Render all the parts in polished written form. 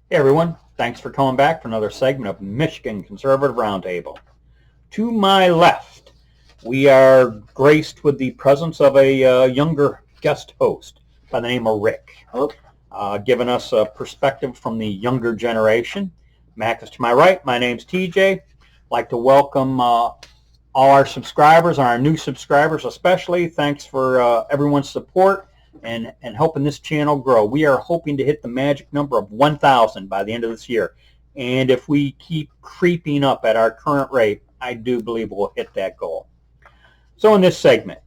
Hey everyone, thanks for coming back for another segment of Michigan Conservative Roundtable. To my left, we are graced with the presence of a younger guest host by the name of Rick, giving us a perspective from the younger generation. Mac is to my right. My name's TJ. I'd like to welcome all our subscribers, our new subscribers especially. Thanks for everyone's support and helping this channel grow. We are hoping to hit the magic number of 1,000 by the end of this year. And if we keep creeping up at our current rate, I do believe we'll hit that goal. So in this segment,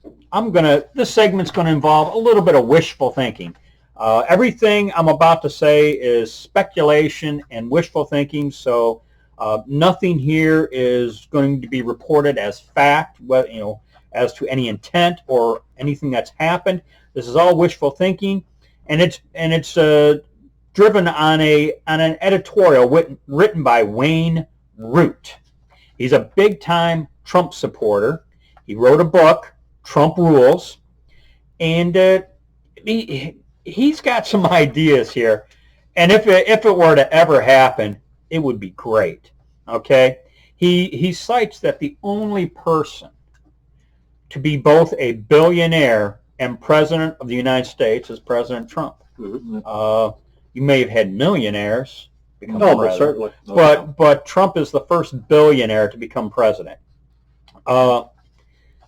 this segment's going to involve a little bit of wishful thinking. Everything I'm about to say is speculation and wishful thinking, so nothing here is going to be reported as fact, as to any intent or anything that's happened. This is all wishful thinking, and it's driven on an editorial written by Wayne Root. He's a big-time Trump supporter. He wrote a book, Trump Rules, and he's got some ideas here. And if it were to ever happen, it would be great. Okay, he cites that the only person to be both a billionaire and president of the United States is President Trump. Mm-hmm. You may have had millionaires become president, but certainly, but Trump is the first billionaire to become president.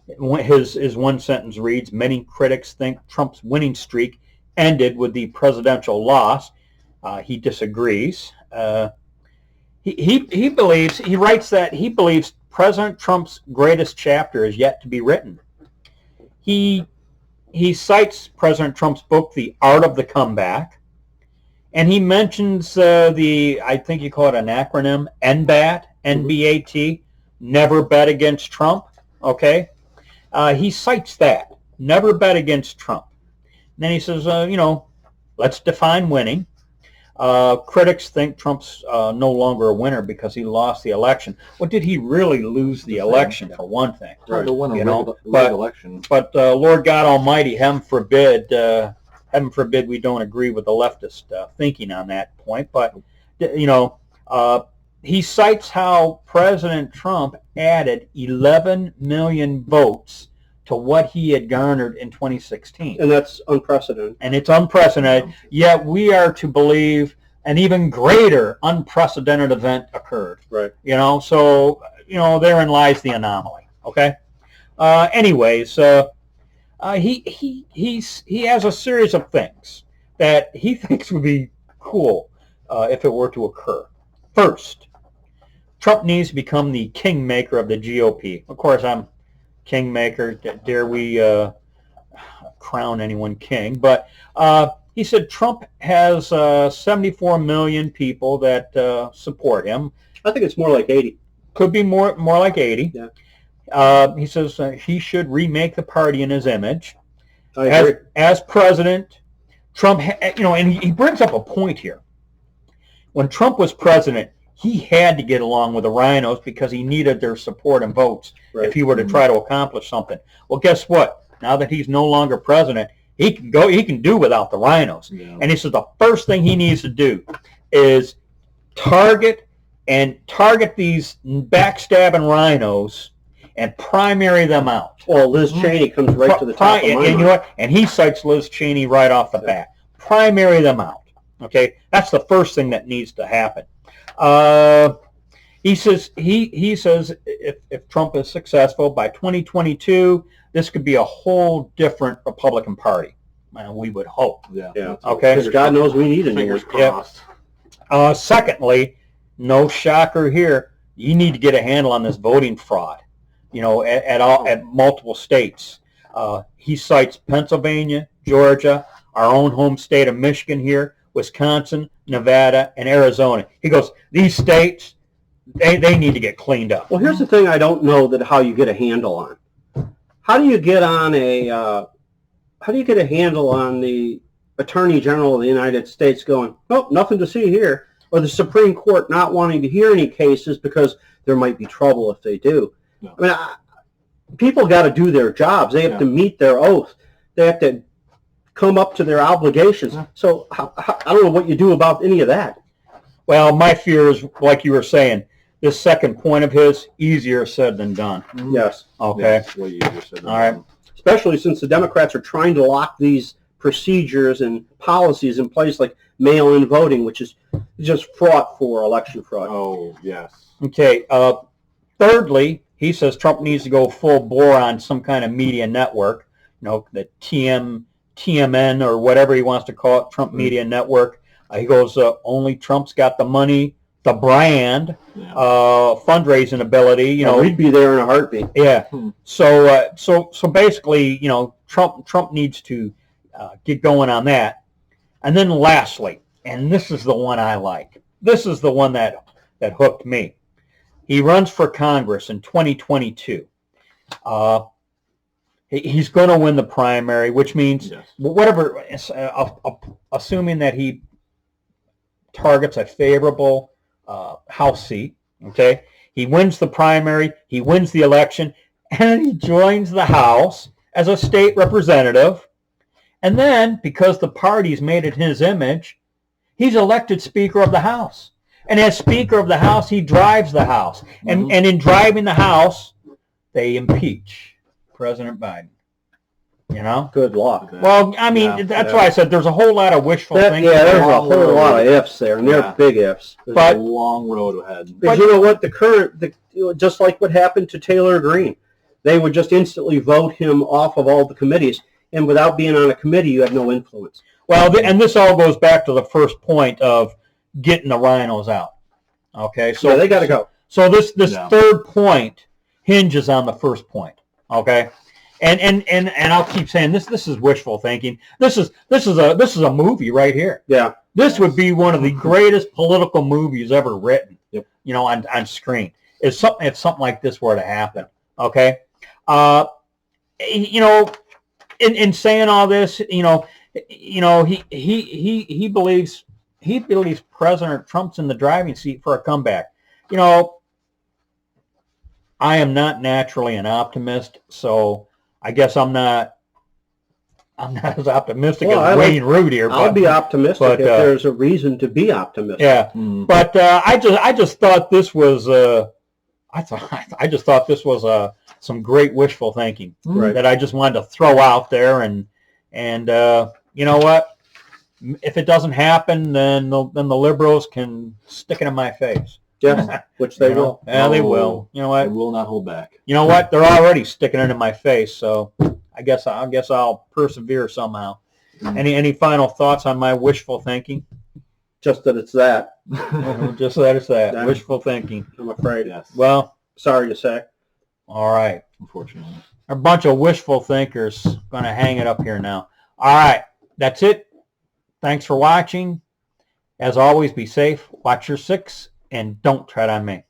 His one sentence reads, "Many critics think Trump's winning streak ended with the presidential loss." He disagrees. He writes that he believes President Trump's greatest chapter is yet to be written. He cites President Trump's book, The Art of the Comeback, and he mentions I think you call it an acronym, NBAT, N-B-A-T, Never Bet Against Trump. Okay, he cites that, never bet against Trump. And then he says, let's define winning. Critics think Trump's no longer a winner because he lost the election. Well, did he really lose the election, for one thing? Right. To win a election. But Lord God Almighty, heaven forbid we don't agree with the leftist thinking on that point. But, he cites how President Trump added 11 million votes to what he had garnered in 2016. And that's unprecedented. And it's unprecedented, yet we are to believe an even greater unprecedented event occurred. Right. So, therein lies the anomaly. Okay? Anyways, he has a series of things that he thinks would be cool if it were to occur. First, Trump needs to become the kingmaker of the GOP. Of course, I'm kingmaker. Dare we crown anyone king? But he said Trump has 74 million people that support him. I think it's more like 80. Could be more like 80. Yeah. He says he should remake the party in his image. I agree. As president, Trump, and he brings up a point here. When Trump was president, he had to get along with the rhinos because he needed their support and votes if he were to try to accomplish something. Well, guess what? Now that he's no longer president, he can do without the rhinos. Yeah. And he says the first thing he needs to do is target these backstabbing rhinos and primary them out. Well, Liz Cheney comes right to the top of my mind. You know what? And he cites Liz Cheney right off the bat. Primary them out. Okay? That's the first thing that needs to happen. He says if Trump is successful by 2022, this could be a whole different Republican Party. We would hope. Yeah. Okay. Because God knows we need a fingers crossed. Secondly, no shocker here. You need to get a handle on this voting fraud. At multiple states. He cites Pennsylvania, Georgia, our own home state of Michigan here, Wisconsin, Nevada, and Arizona. He goes, these states, they need to get cleaned up. Well, here's the thing I don't know how you get a handle on. How do you get a handle on the Attorney General of the United States going, nope, nothing to see here, or the Supreme Court not wanting to hear any cases because there might be trouble if they do? No. I mean, people got to do their jobs. They have to meet their oath. They have to come up to their obligations. So I don't know what you do about any of that. Well, my fear is, like you were saying, this second point of his, easier said than done. Yes. Okay. Yeah, way easier said than All right. done. Especially since the Democrats are trying to lock these procedures and policies in place, like mail-in voting, which is just fraught for election fraud. Oh, yes. Okay. Thirdly, he says Trump needs to go full bore on some kind of media network, the TMN or whatever he wants to call it, Trump Media Network. He goes, only Trump's got the money, the brand, fundraising ability. We'd be there in a heartbeat. Yeah. So basically, Trump needs to get going on that. And then lastly, and this is the one I like. This is the one that hooked me. He runs for Congress in 2022. He's going to win the primary, which means whatever, assuming that he targets a favorable House seat, okay? He wins the primary, he wins the election, and he joins the House as a state representative. And then, because the party's made it his image, he's elected Speaker of the House. And as Speaker of the House, he drives the House. And in driving the House, they impeach President Biden. Good luck. Well, I mean, that's why I said there's a whole lot of wishful thinking. Yeah, there's a whole lot of ifs there, and they're big ifs. There's a long road ahead. But you know what? Just like what happened to Taylor Greene, they would just instantly vote him off of all the committees, and without being on a committee, you have no influence. Well, and this all goes back to the first point of getting the rhinos out. Okay, so they got to go. So this third point hinges on the first point. Okay, and I'll keep saying this is wishful thinking. This is a movie right here. Yeah, this would be one of the greatest political movies ever written. Yep. On screen. If something like this were to happen. Okay, in saying all this, he believes President Trump's in the driving seat for a comeback. I am not naturally an optimist, so I guess I'm not as optimistic as Wayne Root here. I'll be optimistic if there's a reason to be optimistic. Yeah, but I just thought this was I just thought this was some great wishful thinking that I just wanted to throw out there, and you know what? If it doesn't happen, then the liberals can stick it in my face. Yes, which they will. Yeah, they will. You know what? They will not hold back. You know what? They're already sticking it in my face, so I guess I'll persevere somehow. Any final thoughts on my wishful thinking? Just that it's that. Just that it's that. Wishful thinking. I'm afraid. Yes. Well, sorry to say. All right. Unfortunately. A bunch of wishful thinkers. Going to hang it up here now. All right. That's it. Thanks for watching. As always, be safe, watch your six, and don't tread on me.